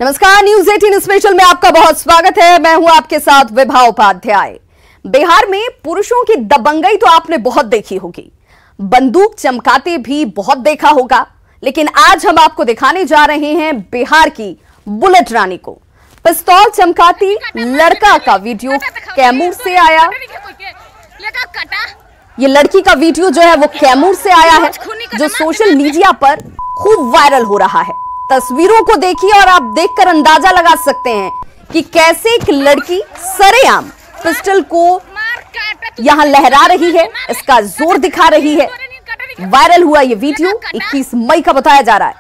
नमस्कार, news 18 special में आपका बहुत स्वागत है। मैं हूं आपके साथ विभा उपाध्याय। बिहार में पुरुषों की दबंगई तो आपने बहुत देखी होगी, बंदूक चमकाते भी बहुत देखा होगा, लेकिन आज हम आपको दिखाने जा रहे हैं बिहार की बुलेट रानी को। पिस्तौल चमकाती लड़का का वीडियो कैमूर से आया। ये लड़की का वीडियो जो है वो कैमूर से आया है, जो सोशल मीडिया पर खूब वायरल हो रहा है। तस्वीरों को देखिए और आप देखकर अंदाजा लगा सकते हैं कि कैसे एक लड़की सरेआम पिस्टल को यहां लहरा रही है, इसका जोर दिखा रही है। वायरल हुआ ये वीडियो 21 मई का बताया जा रहा है।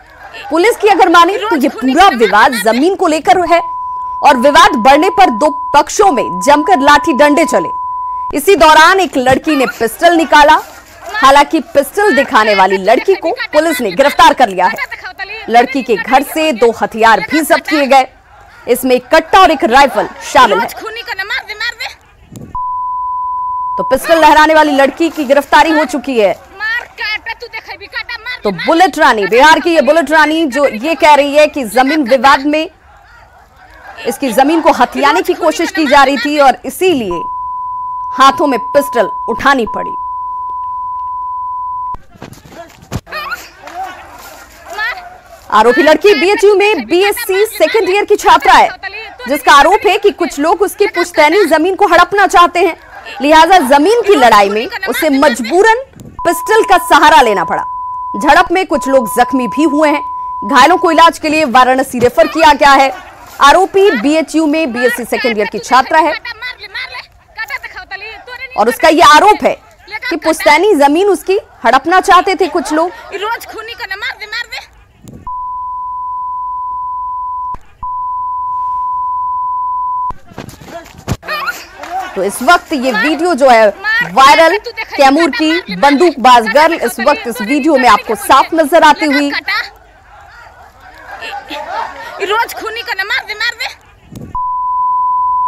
पुलिस की अगर माने तो ये पूरा विवाद जमीन को लेकर है और विवाद बढ़ने पर दो पक्षों में जमकर लाठी डंडे चले। इसी दौरान एक लड़की ने पिस्टल निकाला। हालांकि पिस्टल दिखाने वाली लड़की को पुलिस ने गिरफ्तार कर लिया है। लड़की के घर से 2 हथियार भी जब्त किए गए, इसमें एक कट्टा और एक राइफल शामिल है। तो पिस्टल लहराने वाली लड़की की गिरफ्तारी हो चुकी है। तो बुलेट रानी, बिहार की ये बुलेट रानी जो ये कह रही है कि जमीन विवाद में इसकी जमीन को हथियाने की कोशिश की जा रही थी और इसीलिए हाथों में पिस्टल उठानी पड़ी। आरोपी लड़की बीएचयू में बीएससी सेकेंड ईयर की छात्रा है, जिसका आरोप है कि कुछ लोग उसकी पुश्तैनी जमीन को हड़पना चाहते हैं, लिहाजा जमीन की लड़ाई में उसे मजबूरन पिस्टल का सहारा लेना पड़ा। झड़प में कुछ लोग जख्मी भी हुए हैं। घायलों को इलाज के लिए वाराणसी रेफर किया गया है। आरोपी बीएचयू में बीएससी सेकेंड ईयर की छात्रा है और उसका यह आरोप है कि पुश्तैनी जमीन उसकी हड़पना चाहते थे कुछ लोग। तो इस वक्त ये वीडियो जो है वायरल, कैमूर की बंदूकबाज गर्ल इस वक्त इस वीडियो में आपको साफ नजर आती हुई।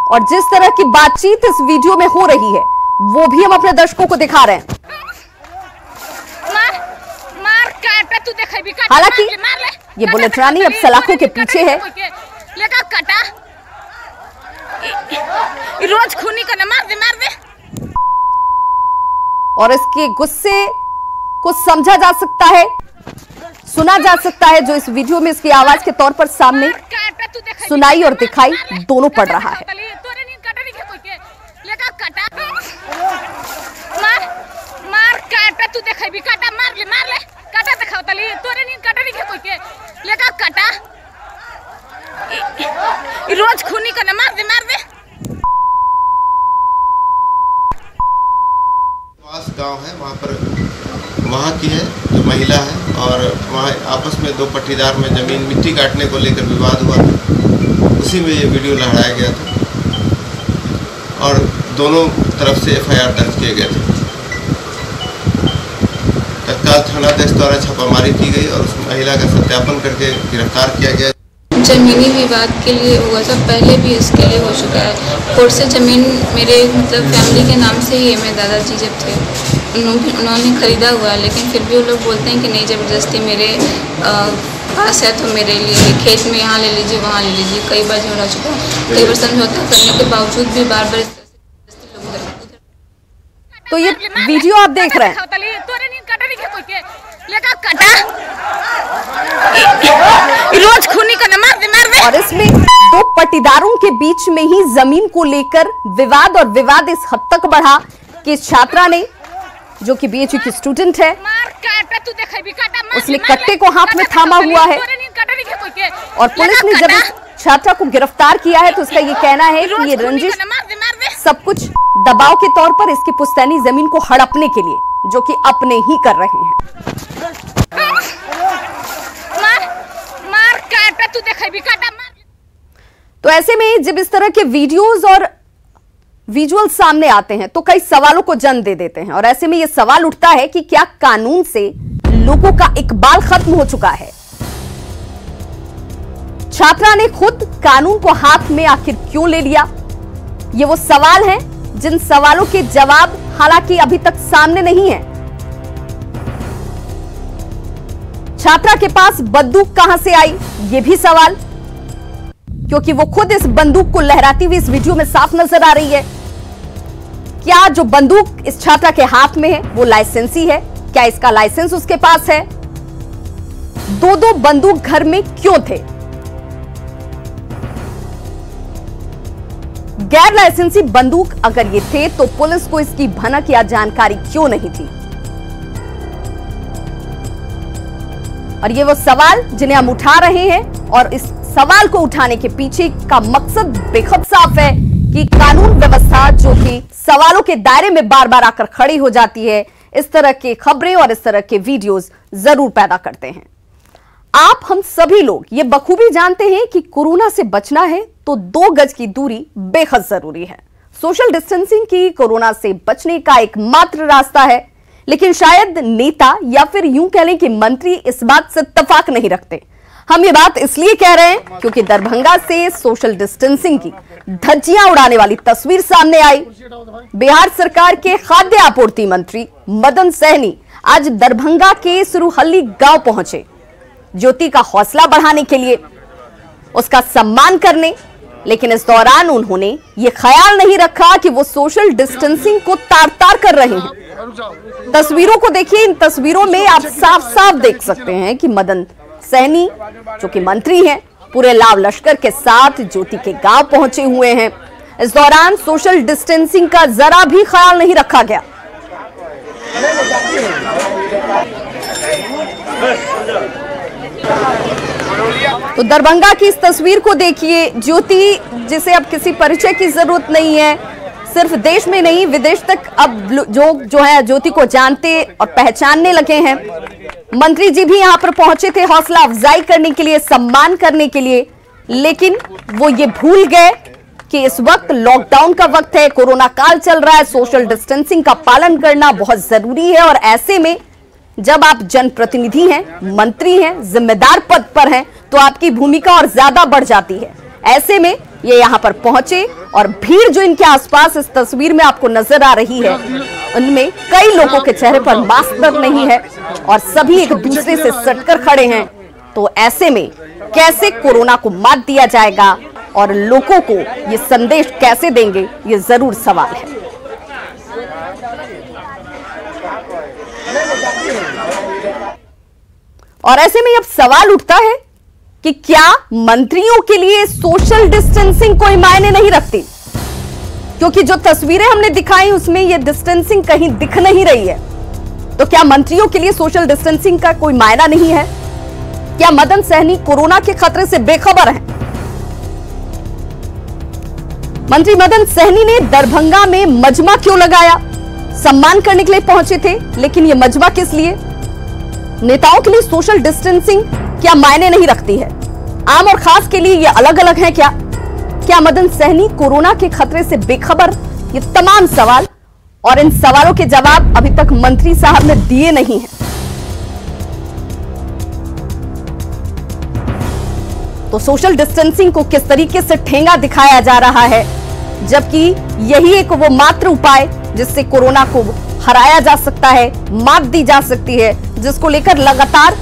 और जिस तरह की बातचीत इस वीडियो में हो रही है वो भी हम अपने दर्शकों को दिखा रहे हैं। हालांकि ये बुलेट रानी अब सलाखों के पीछे है। रोज खूनी का न मार दे। और इसके गुस्से को समझा जा सकता है, सुना जा सकता है, जो इस वीडियो में इसकी आवाज के तौर पर सामने सुनाई और दिखाई दोनों पड़ रहा है। रोज खूनी का न मार दे। गांव है, वहाँ की है जो महिला है और वहाँ आपस में 2 पट्टीदार में जमीन मिट्टी काटने को लेकर विवाद हुआ था। उसी में ये वीडियो लहराया गया था और दोनों तरफ से एफआईआर दर्ज किए गए थे। तत्काल थानाध्यक्ष द्वारा छापामारी की गई और उस महिला का सत्यापन करके गिरफ्तार किया गया। जमीनी विवाद के लिए हुआ था, पहले भी इसके लिए हो चुका है। कोर्ट से ज़मीन मेरे फैमिली के नाम से ही है। मेरे दादाजी जब थे उन्होंने ख़रीदा हुआ है, लेकिन फिर भी वो लोग बोलते हैं कि नहीं, ज़बरदस्ती मेरे पास है तो मेरे लिए खेत में यहाँ ले लीजिए, वहाँ ले लीजिए। कई बार झगड़ा चुका है, कई बार समझौता करने के बावजूद भी बार बार तो ये वीडियो आप देख रहे हैं। रोज खूनी का न मार दे। और इसमें 2 पट्टीदारों के बीच में ही जमीन को लेकर विवाद, और विवाद इस हद तक बढ़ा कि इस छात्रा ने, जो कि बीएचयू की स्टूडेंट है, उसने कट्टे को हाथ में थामा हुआ है। और पुलिस ने जब इस छात्रा को गिरफ्तार किया है तो उसका ये कहना है कि ये रंजिश सब कुछ दबाव के तौर पर इसकी पुश्तैनी जमीन को हड़पने के लिए, जो कि अपने ही कर रहे हैं। तो ऐसे में जब इस तरह के वीडियोस और विजुअल सामने आते हैं तो कई सवालों को जन्म दे देते हैं। और ऐसे में यह सवाल उठता है कि क्या कानून से लोगों का इकबाल खत्म हो चुका है? छात्रा ने खुद कानून को हाथ में आखिर क्यों ले लिया? ये वो सवाल हैं जिन सवालों के जवाब हालांकि अभी तक सामने नहीं है। छात्रा के पास बंदूक कहां से आई, ये भी सवाल। क्योंकि वो खुद इस बंदूक को लहराती हुई इस वीडियो में साफ नजर आ रही है। क्या जो बंदूक इस छात्रा के हाथ में है वो लाइसेंसी है? क्या इसका लाइसेंस उसके पास है? दो बंदूक घर में क्यों थे? गैर लाइसेंसी बंदूक अगर ये थे तो पुलिस को इसकी भनक या जानकारी क्यों नहीं थी? और ये वो सवाल जिन्हें हम उठा रहे हैं, और इस सवाल को उठाने के पीछे का मकसद बेहद साफ है कि कानून व्यवस्था जो कि सवालों के दायरे में बार बार आकर खड़ी हो जाती है, इस तरह की खबरें और इस तरह के वीडियोस जरूर पैदा करते हैं। आप हम सभी लोग ये बखूबी जानते हैं कि कोरोना से बचना है तो 2 गज की दूरी बेहद जरूरी है। सोशल डिस्टेंसिंग की कोरोना से बचने का एकमात्र रास्ता है, लेकिन शायद नेता या फिर यूं कह लें कि मंत्री इस बात से इत्तेफाक नहीं रखते। हम ये बात इसलिए कह रहे हैं क्योंकि दरभंगा से सोशल डिस्टेंसिंग की धज्जियां उड़ाने वाली तस्वीर सामने आई। बिहार सरकार के खाद्य आपूर्ति मंत्री मदन सहनी आज दरभंगा के सुरुहल्ली गांव पहुंचे, ज्योति का हौसला बढ़ाने के लिए, उसका सम्मान करने। लेकिन इस दौरान उन्होंने ये ख्याल नहीं रखा कि वो सोशल डिस्टेंसिंग को तार-तार कर रहे हैं। तस्वीरों को देखिए, इन तस्वीरों में आप साफ साफ देख सकते हैं कि मदन सहनी जो कि मंत्री हैं, पूरे लाव लश्कर के साथ ज्योति के गांव पहुंचे हुए हैं। इस दौरान सोशल डिस्टेंसिंग का जरा भी ख्याल नहीं रखा गया। तो दरभंगा की इस तस्वीर को देखिए, ज्योति जिसे अब किसी परिचय की जरूरत नहीं है, सिर्फ देश में नहीं विदेश तक अब जो है ज्योति को जानते और पहचानने लगे हैं। मंत्री जी भी यहां पर पहुंचे थे हौसला अफजाई करने के लिए, सम्मान करने के लिए, लेकिन वो ये भूल गए कि इस वक्त लॉकडाउन का वक्त है, कोरोना काल चल रहा है, सोशल डिस्टेंसिंग का पालन करना बहुत जरूरी है। और ऐसे में जब आप जनप्रतिनिधि हैं, मंत्री हैं, जिम्मेदार पद पर हैं, तो आपकी भूमिका और ज्यादा बढ़ जाती है। ऐसे में ये यहां पर पहुंचे और भीड़ जो इनके आसपास इस तस्वीर में आपको नजर आ रही है, उनमें कई लोगों के चेहरे पर मास्क नहीं है और सभी एक दूसरे से सटकर खड़े हैं। तो ऐसे में कैसे कोरोना को मात दिया जाएगा और लोगों को ये संदेश कैसे देंगे, ये जरूर सवाल है। और ऐसे में अब सवाल उठता है कि क्या मंत्रियों के लिए सोशल डिस्टेंसिंग कोई मायने नहीं रखती? क्योंकि जो तस्वीरें हमने दिखाई उसमें ये डिस्टेंसिंग कहीं दिख नहीं रही है। तो क्या मंत्रियों के लिए सोशल डिस्टेंसिंग का कोई मायना नहीं है? क्या मदन सहनी कोरोना के खतरे से बेखबर हैं? मंत्री मदन सहनी ने दरभंगा में मजमा क्यों लगाया? सम्मान करने के लिए पहुंचे थे, लेकिन यह मजमा किस लिए? नेताओं के लिए सोशल डिस्टेंसिंग क्या मायने नहीं रखती है? आम और खास के लिए ये अलग अलग है क्या? क्या मदन सहनी कोरोना के खतरे से बेखबर? ये तमाम सवाल और इन सवालों के जवाब अभी तक मंत्री साहब ने दिए नहीं हैं। तो सोशल डिस्टेंसिंग को किस तरीके से ठेंगा दिखाया जा रहा है, जबकि यही एक वो मात्र उपाय जिससे कोरोना को हराया जा सकता है, मात दी जा सकती है, जिसको लेकर लगातार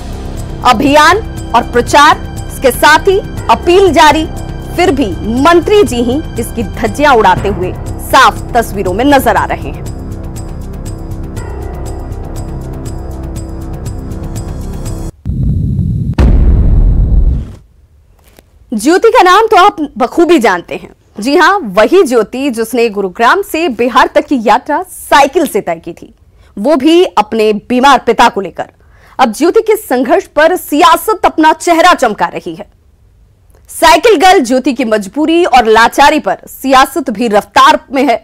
अभियान और प्रचार, इसके साथ ही अपील जारी, फिर भी मंत्री जी ही इसकी धज्जियां उड़ाते हुए साफ तस्वीरों में नजर आ रहे हैं। ज्योति का नाम तो आप बखूबी जानते हैं। जी हां, वही ज्योति जिसने गुरुग्राम से बिहार तक की यात्रा साइकिल से तय की थी, वो भी अपने बीमार पिता को लेकर। अब ज्योति के संघर्ष पर सियासत अपना चेहरा चमका रही है। साइकिल गर्ल ज्योति की मजबूरी और लाचारी पर सियासत भी रफ्तार में है।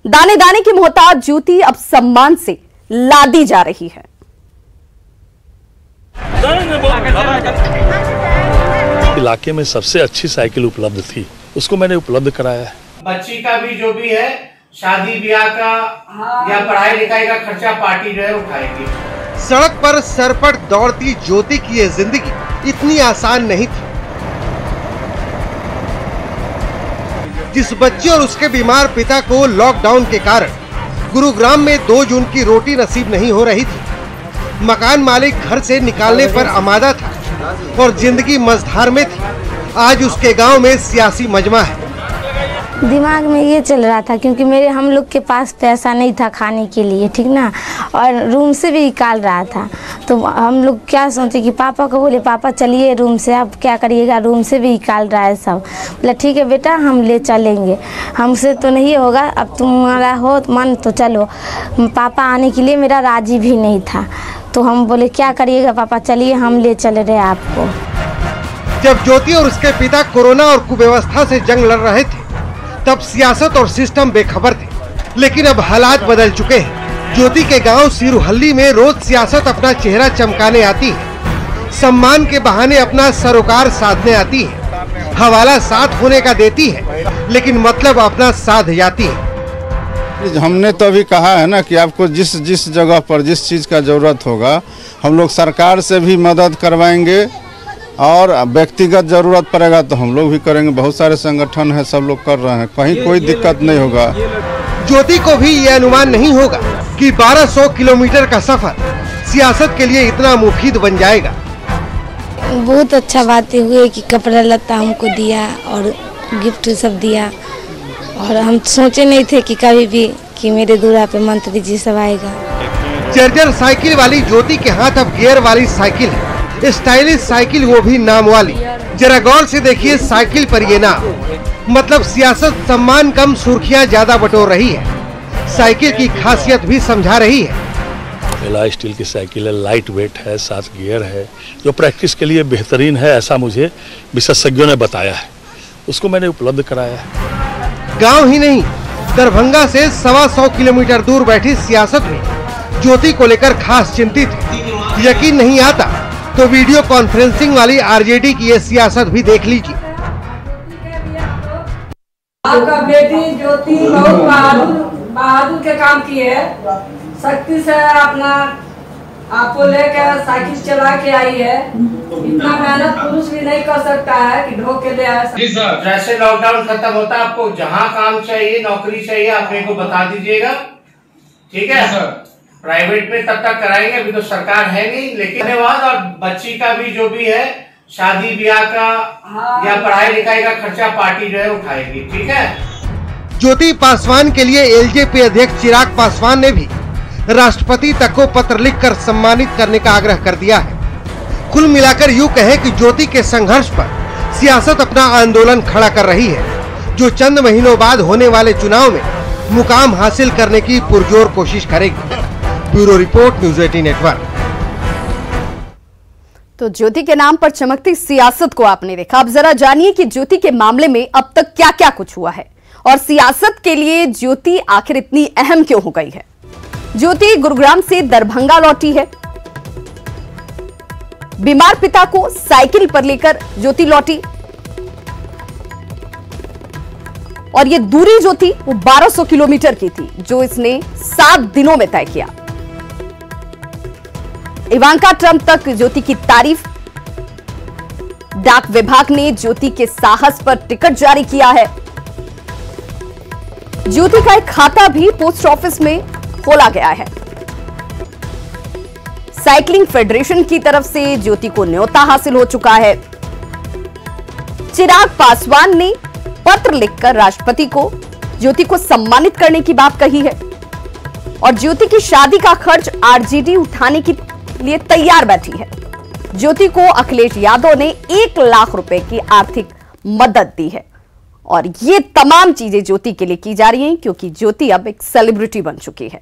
दाने दाने की मोहताज ज्योति अब सम्मान से लादी जा रही है। इलाके में सबसे अच्छी साइकिल उपलब्ध थी, उसको मैंने उपलब्ध कराया है। बच्ची का भी जो भी है, शादी ब्याह का या पढ़ाई लिखाई का खर्चा पार्टी जो है उठाएगी। सड़क पर सरपट दौड़ती ज्योति की ये जिंदगी इतनी आसान नहीं थी। जिस बच्ची और उसके बीमार पिता को लॉकडाउन के कारण गुरुग्राम में 2 जून की रोटी नसीब नहीं हो रही थी, मकान मालिक घर से निकालने पर आमादा था और जिंदगी मझधार में थी, आज उसके गांव में सियासी मजमा है। दिमाग में ये चल रहा था क्योंकि हम लोग के पास पैसा नहीं था खाने के लिए, ठीक ना, और रूम से भी निकाल रहा था। तो हम लोग क्या सोचे कि पापा को बोले पापा चलिए रूम से, अब क्या करिएगा, रूम से भी निकाल रहा है सब। बोला ठीक है बेटा हम ले चलेंगे, हमसे तो नहीं होगा, अब तुम्हारा हो मन तो चलो। पापा आने के लिए मेरा राजी भी नहीं था, तो हम बोले क्या करिएगा पापा, चलिए हम ले चल रहे आपको। जब ज्योति और उसके पिता कोरोना और कुव्यवस्था से जंग लड़ रहे थे तब सियासत और सिस्टम बेखबर थे, लेकिन अब हालात बदल चुके हैं। ज्योति के गांव सिरुहल्ली में रोज सियासत अपना चेहरा चमकाने आती है, सम्मान के बहाने अपना सरोकार साधने आती है, हवाला साथ होने का देती है, लेकिन मतलब अपना साध जाती है। हमने तो अभी कहा है ना कि आपको जिस जगह पर जिस चीज का जरूरत होगा हम लोग सरकार से भी मदद करवाएंगे, और व्यक्तिगत जरूरत पड़ेगा तो हम लोग भी करेंगे। बहुत सारे संगठन है, सब लोग कर रहे हैं, कहीं कोई दिक्कत नहीं होगा। ज्योति को भी ये अनुमान नहीं होगा कि 1200 किलोमीटर का सफर सियासत के लिए इतना मुफीद बन जाएगा। बहुत अच्छा बातें हुए कि कपड़ा लत्ता हमको दिया और गिफ्ट सब दिया, और हम सोचे नहीं थे कि कभी भी कि मेरे दूरा पे मंत्री जी सब आएगा। जर्जर साइकिल वाली ज्योति के हाथ अब गियर वाली साइकिल है, स्टाइलिश साइकिल, वो भी नाम वाली। जरा गौर से देखिए साइकिल पर ये नाम, मतलब सियासत सम्मान कम सुर्खियां ज्यादा बटोर रही है। साइकिल की खासियत भी समझा रही है। एलॉय स्टील की साइकिल है, लाइट वेट है, 7 गियर है, जो प्रैक्टिस के लिए बेहतरीन है, ऐसा मुझे विशेषज्ञों ने बताया है, उसको मैंने उपलब्ध कराया है। गांव ही नहीं, दरभंगा से 125 किलोमीटर दूर बैठी सियासत में ज्योति को लेकर खास चिंतित है। यकीन नहीं आता तो वीडियो कॉन्फ्रेंसिंग वाली आरजेडी की ये सियासत भी देख लीजिए। आपका बेटी ज्योति बहुत बहादुर के काम की है, शक्ति से अपना आपको लेकर साइकिल चला के आई है। इतना मेहनत पुरुष भी नहीं कर सकता है कि ढो के ले आया। जैसे लॉकडाउन खत्म होता है आपको जहाँ काम चाहिए, नौकरी चाहिए, आप मेरे को बता दीजिएगा, ठीक है सर। प्राइवेट में तब तक कराएंगे, अभी तो सरकार है नहीं, लेकिन धन्यवाद। और बच्ची का भी जो भी है शादी ब्याह का या पढ़ाई लिखाई का खर्चा पार्टी जो है उठाएगी, ठीक है। ज्योति पासवान के लिए एलजेपी अध्यक्ष चिराग पासवान ने भी राष्ट्रपति तक को पत्र लिखकर सम्मानित करने का आग्रह कर दिया है। कुल मिलाकर यूं कहे कि ज्योति के संघर्ष पर सियासत अपना आंदोलन खड़ा कर रही है, जो चंद महीनों बाद होने वाले चुनाव में मुकाम हासिल करने की पुरजोर कोशिश करेगी। Bureau report, news 18 network. तो ज्योति के नाम पर चमकती सियासत को आपने देखा। अब जरा जानिए कि ज्योति के मामले में अब तक क्या क्या कुछ हुआ है और सियासत के लिए ज्योति आखिर इतनी अहम क्यों हो गई है। ज्योति गुरुग्राम से दरभंगा लौटी है। बीमार पिता को साइकिल पर लेकर ज्योति लौटी, और ये दूरी जो थी वो 1200 किलोमीटर की थी, जो इसने 7 दिनों में तय किया। इवांका ट्रंप तक ज्योति की तारीफ। डाक विभाग ने ज्योति के साहस पर टिकट जारी किया है। ज्योति का एक खाता भी पोस्ट ऑफिस में खोला गया है। साइकिलिंग फेडरेशन की तरफ से ज्योति को न्योता हासिल हो चुका है। चिराग पासवान ने पत्र लिखकर राष्ट्रपति को ज्योति को सम्मानित करने की बात कही है, और ज्योति की शादी का खर्च आरजेडी उठाने के लिए तैयार बैठी है। ज्योति को अखिलेश यादव ने 1 लाख रुपए की आर्थिक मदद दी है, और ये तमाम चीजें ज्योति के लिए की जा रही हैं क्योंकि ज्योति अब एक सेलिब्रिटी बन चुकी है।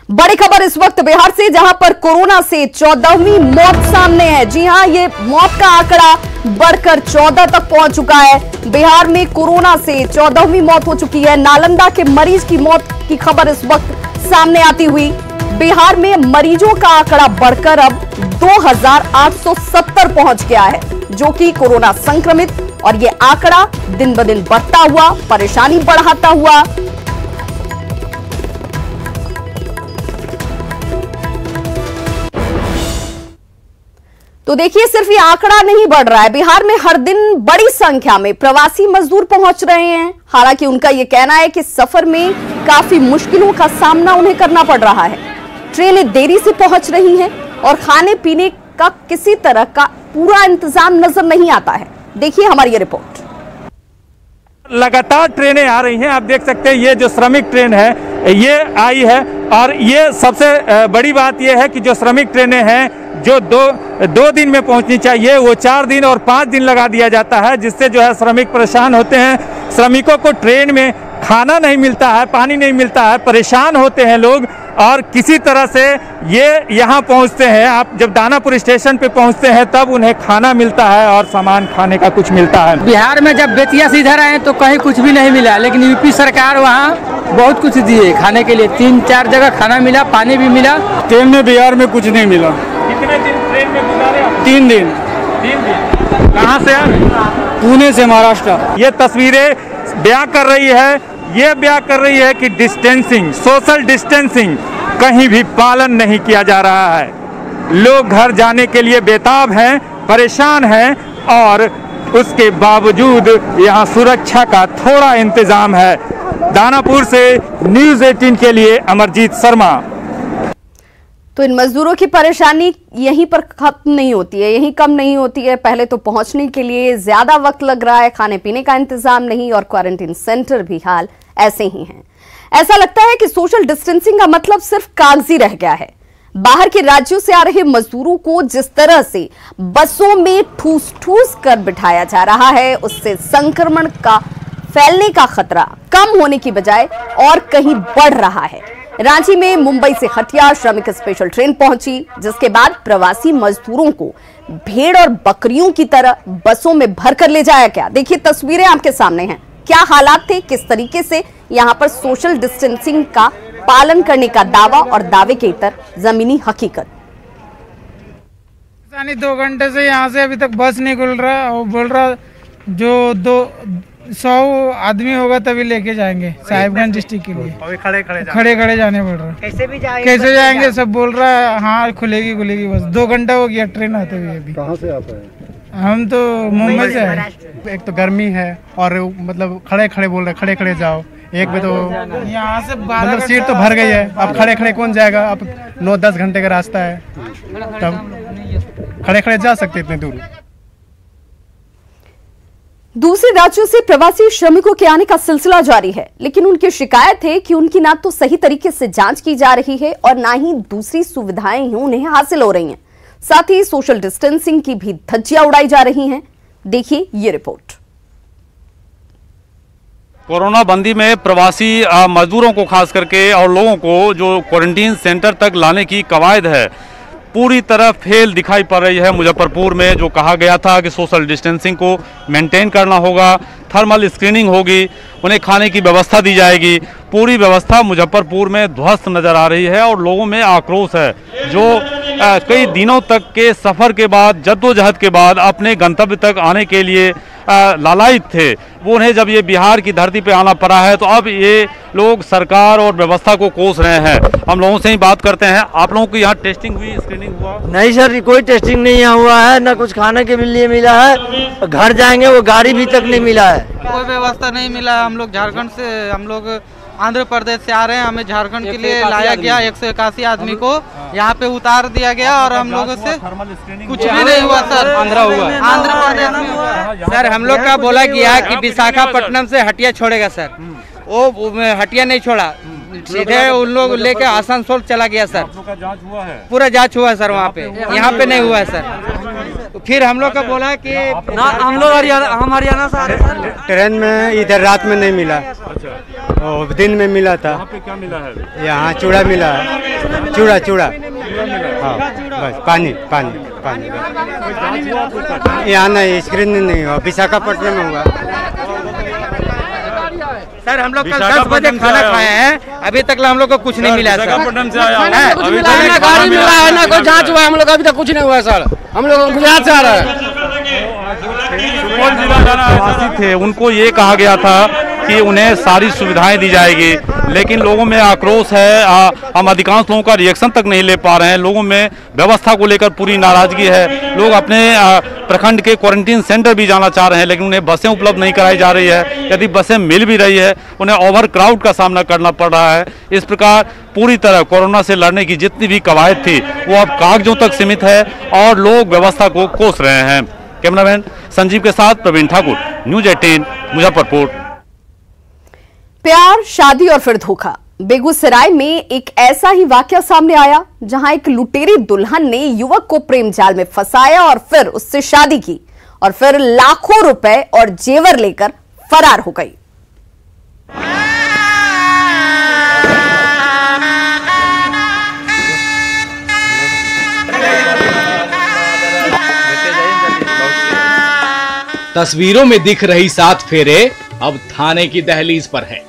बड़ी खबर इस वक्त बिहार से, जहां पर कोरोना से 14वीं मौत सामने है। जी हां, ये मौत का आंकड़ा बढ़कर 14 तक पहुंच चुका है। बिहार में कोरोना से 14वीं मौत हो चुकी है। नालंदा के मरीज की मौत की खबर इस वक्त सामने आती हुई बिहार में मरीजों का आंकड़ा बढ़कर अब 2870 पहुंच गया है, जो कि कोरोना संक्रमित, और ये आंकड़ा दिन ब दिन बढ़ता हुआ, परेशानी बढ़ाता हुआ तो देखिए, सिर्फ ये आंकड़ा नहीं बढ़ रहा है, बिहार में हर दिन बड़ी संख्या में प्रवासी मजदूर पहुंच रहे हैं। हालांकि उनका यह कहना है कि सफर में काफी मुश्किलों का सामना उन्हें करना पड़ रहा है। ट्रेनें देरी से पहुंच रही हैं और खाने पीने का किसी तरह का पूरा इंतजाम नजर नहीं आता है। देखिए हमारी ये रिपोर्ट। लगातार ट्रेनें आ रही हैं, आप देख सकते हैं ये जो श्रमिक ट्रेन है ये आई है, और ये सबसे बड़ी बात ये है कि जो श्रमिक ट्रेनें हैं जो दो दिन में पहुंचनी चाहिए वो 4 दिन और 5 दिन लगा दिया जाता है, जिससे जो है श्रमिक परेशान होते हैं। श्रमिकों को ट्रेन में खाना नहीं मिलता है, पानी नहीं मिलता है, परेशान होते हैं लोग, और किसी तरह से ये यहाँ पहुँचते हैं। आप जब दानापुर स्टेशन पे पहुँचते हैं तब उन्हें खाना मिलता है और सामान खाने का कुछ मिलता है। बिहार में जब बेतिया से इधर आए तो कहीं कुछ भी नहीं मिला, लेकिन यूपी सरकार वहाँ बहुत कुछ दिए खाने के लिए। 3-4 जगह खाना मिला, पानी भी मिला। ट्रेन में बिहार में कुछ नहीं मिला। कितने दिन ट्रेन में गुजारे? 3 दिन। 3 दिन। कहाँ से आए? पुणे से, महाराष्ट्र। ये तस्वीरें बयां कर रही है कि डिस्टेंसिंग, सोशल डिस्टेंसिंग कहीं भी पालन नहीं किया जा रहा है। लोग घर जाने के लिए बेताब हैं, परेशान हैं, और उसके बावजूद यहाँ सुरक्षा का थोड़ा इंतजाम है। दानापुर से न्यूज़ 18 के लिए अमरजीत शर्मा। तो इन मजदूरों की परेशानी यहीं पर खत्म नहीं होती है, यहीं कम नहीं होती है। पहले तो पहुंचने के लिए ज्यादा वक्त लग रहा है, खाने पीने का इंतजाम नहीं, और क्वारंटीन सेंटर भी हाल ऐसे ही हैं। ऐसा लगता है कि सोशल डिस्टेंसिंग का मतलब सिर्फ कागजी रह गया है। बाहर के राज्यों से आ रहे मजदूरों को जिस तरह से बसों में ठूस कर बिठाया जा रहा है, उससे संक्रमण का फैलने का खतरा कम होने की बजाय और कहीं बढ़ रहा है। रांची में मुंबई से हटिया श्रमिक स्पेशल ट्रेन पहुंची, जिसके बाद प्रवासी मजदूरों को भेड़ और बकरियों की तरह बसों में भरकर ले जाया गया। देखिए तस्वीरें आपके सामने हैं, क्या हालात थे, किस तरीके से यहां पर सोशल डिस्टेंसिंग का पालन करने का दावा और दावे के इतर जमीनी हकीकत। 2 घंटे से यहाँ से अभी तक बस नहीं खुल रहा, और बोल रहा जो 200 आदमी होगा तभी लेके जाएंगे साहिबगंज डिस्ट्रिक्ट के लिए। खड़े जाने पड़ रहा। कैसे जाएंगे सब बोल रहा है, हाँ खुलेगी बस। 2 घंटा हो गया ट्रेन आते हुए। अभी कहाँ से आप आए? हम तो मुंबई से आए। एक तो गर्मी है और मतलब खड़े बोल रहे, खड़े जाओ। एक में तो यहाँ से मतलब सीट तो भर गई है, अब खड़े कौन जाएगा? अब 9-10 घंटे का रास्ता है, तब खड़े जा सकते इतने दूर। दूसरे राज्यों से प्रवासी श्रमिकों के आने का सिलसिला जारी है, लेकिन उनकी शिकायत है कि उनकी ना तो सही तरीके से जांच की जा रही है और ना ही दूसरी सुविधाएं उन्हें हासिल हो रही हैं। साथ ही सोशल डिस्टेंसिंग की भी धज्जियां उड़ाई जा रही हैं। देखिए ये रिपोर्ट। कोरोना बंदी में प्रवासी मजदूरों को खास करके और लोगों को जो क्वारंटीन सेंटर तक लाने की कवायद है, पूरी तरह फेल दिखाई पड़ रही है। मुजफ्फरपुर में जो कहा गया था कि सोशल डिस्टेंसिंग को मेंटेन करना होगा, थर्मल स्क्रीनिंग होगी, उन्हें खाने की व्यवस्था दी जाएगी, पूरी व्यवस्था मुजफ्फरपुर में ध्वस्त नजर आ रही है और लोगों में आक्रोश है। जो कई दिनों तक के सफर के बाद, जद्दोजहद के बाद अपने गंतव्य तक आने के लिए लालायित थे, वो उन्हें जब ये बिहार की धरती पे आना पड़ा है तो अब ये लोग सरकार और व्यवस्था को कोस रहे हैं। हम लोगों से ही बात करते हैं। आप लोगों की यहाँ टेस्टिंग हुई, स्क्रीनिंग हुआ? नहीं सर, कोई टेस्टिंग नहीं यहाँ हुआ है, ना कुछ खाने के लिए मिला है। घर जाएंगे वो गाड़ी भी तक नहीं मिला है, कोई व्यवस्था नहीं मिला। हम लोग झारखंड से, हम लोग आंध्र प्रदेश से आ रहे हैं, हमें झारखंड के लिए लाया गया। 181 आदमी को यहाँ पे उतार दिया गया और हम लोगों से कुछ भी नहीं हुआ सर। आंध्र प्रदेश में हुआ सर। हम लोग का बोला गया कि विशाखापट्टनम से हटिया छोड़ेगा सर, वो हटिया नहीं छोड़ा, सीधे उन लोग लेके आसनसोल चला गया सर। पूरा जांच हुआ है सर वहाँ पे, यहाँ पे नहीं हुआ है सर। फिर हम लोग का बोला कि हम लोग हरियाणा से आ रहे सर। ट्रेन में इधर रात में नहीं मिला, और दिन में मिला था। पे क्या मिला है? यहाँ चूड़ा मिला है, चूड़ा। हाँ बस पानी। यहाँ नहीं, स्क्रीनिंग नहीं हुआ, विशाखापट्टनम में हुआ सर। हम लोग कल 10 बजे खाना खाए हैं, अभी तक हम लोग को कुछ नहीं मिला सर। विशाखापट्टनम से आया हूं। ना गाड़ी मिला है, ना कोई जांच हुआ, हम लोग अभी तक कुछ नहीं हुआ सर। हम लोग गुजरात से आ रहे हैं। सुपौल जिला प्रवासी थे, उनको ये कहा गया था कि उन्हें सारी सुविधाएं दी जाएगी, लेकिन लोगों में आक्रोश है। हम अधिकांश लोगों का रिएक्शन तक नहीं ले पा रहे हैं। लोगों में व्यवस्था को लेकर पूरी नाराजगी है। लोग अपने प्रखंड के क्वारंटीन सेंटर भी जाना चाह रहे हैं, लेकिन उन्हें बसें उपलब्ध नहीं कराई जा रही है। यदि बसें मिल भी रही है, उन्हें ओवर क्राउड का सामना करना पड़ रहा है। इस प्रकार पूरी तरह कोरोना से लड़ने की जितनी भी कवायद थी वो अब कागजों तक सीमित है और लोग व्यवस्था को कोस रहे हैं। कैमरामैन संजीव के साथ प्रवीण ठाकुर, न्यूज 18 मुजफ्फरपुर। प्यार, शादी और फिर धोखा। बेगूसराय में एक ऐसा ही वाकया सामने आया जहां एक लुटेरी दुल्हन ने युवक को प्रेम जाल में फंसाया और फिर उससे शादी की और फिर लाखों रुपए और जेवर लेकर फरार हो गई। तस्वीरों में दिख रही 7 फेरे अब थाने की दहलीज पर है।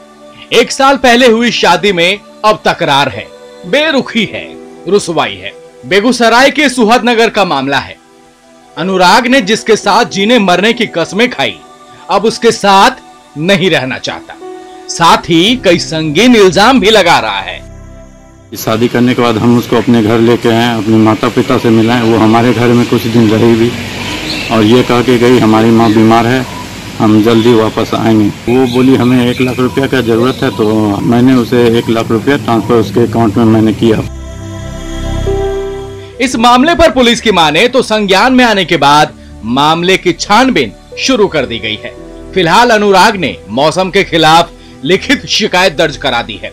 1 साल पहले हुई शादी में अब तकरार है, बेरुखी है, रुसवाई है। बेगूसराय के सुहदनगर का मामला है। अनुराग ने जिसके साथ जीने मरने की कस्में खाई, अब उसके साथ नहीं रहना चाहता। साथ ही कई संगीन इल्जाम भी लगा रहा है। शादी करने के बाद हम उसको अपने घर लेके आए, अपने माता पिता से मिलाएं। वो हमारे घर में कुछ दिन रही भी और ये कह के गई हमारी माँ बीमार है, हम जल्दी वापस आएंगे। वो बोली हमें 1 लाख रुपया का जरूरत है, तो मैंने उसे 1 लाख रुपया ट्रांसफर उसके अकाउंट में मैंने किया। इस मामले पर पुलिस की माने तो संज्ञान में आने के बाद मामले की छानबीन शुरू कर दी गई है। फिलहाल अनुराग ने मौसम के खिलाफ लिखित शिकायत दर्ज करा दी है।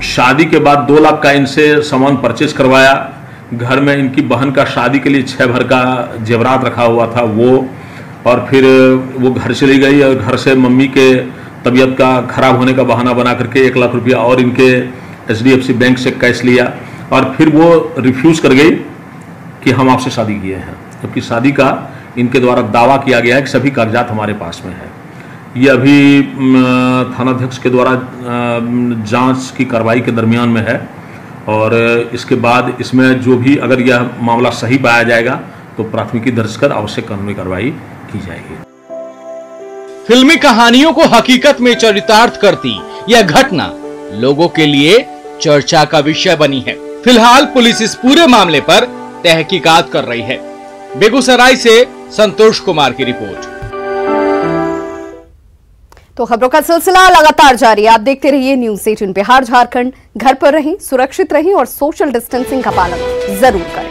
शादी के बाद 2 लाख का इनसे सामान परचेज करवाया। घर में इनकी बहन का शादी के लिए 6 भर का जेवरात रखा हुआ था वो, और फिर वो घर चली गई और घर से मम्मी के तबीयत का खराब होने का बहाना बना करके 1 लाख रुपया और इनके HDFC बैंक से कैश लिया और फिर वो रिफ्यूज कर गई कि हम आपसे शादी किए हैं, जबकि शादी का इनके द्वारा दावा किया गया है कि सभी कागजात हमारे पास में है। ये अभी थानाध्यक्ष के द्वारा जांच की कार्रवाई के दरमियान में है और इसके बाद इसमें जो भी अगर यह मामला सही पाया जाएगा तो प्राथमिकी दर्ज कर आवश्यक कानूनी कार्रवाई की जाएगी। फिल्मी कहानियों को हकीकत में चरितार्थ करती यह घटना लोगों के लिए चर्चा का विषय बनी है। फिलहाल पुलिस इस पूरे मामले पर तहकीकात कर रही है। बेगूसराय से संतोष कुमार की रिपोर्ट। तो खबरों का सिलसिला लगातार जारी है। आप देखते रहिए न्यूज़ 18 बिहार झारखंड। घर पर रहें, सुरक्षित रहें और सोशल डिस्टेंसिंग का पालन जरूर करें।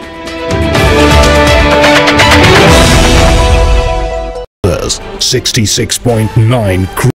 66.9